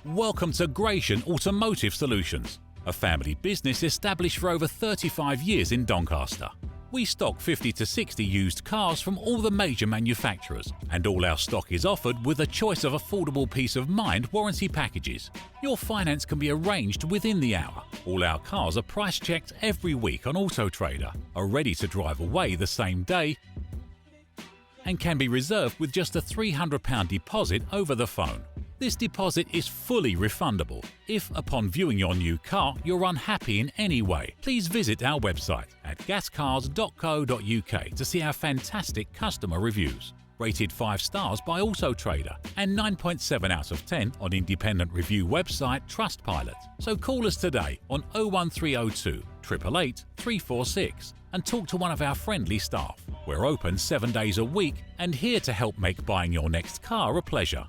Welcome to Gratian Automotive Solutions, a family business established for over 35 years in Doncaster. We stock 50 to 60 used cars from all the major manufacturers, and all our stock is offered with a choice of affordable peace of mind warranty packages. Your finance can be arranged within the hour. All our cars are price checked every week on Auto Trader, are ready to drive away the same day, and can be reserved with just a £300 deposit over the phone. This deposit is fully refundable. If, upon viewing your new car, you're unhappy in any way, please visit our website at gascars.co.uk to see our fantastic customer reviews. Rated 5 stars by Auto Trader and 9.7 out of 10 on independent review website Trustpilot. So call us today on 01302 888 346 and talk to one of our friendly staff. We're open 7 days a week and here to help make buying your next car a pleasure.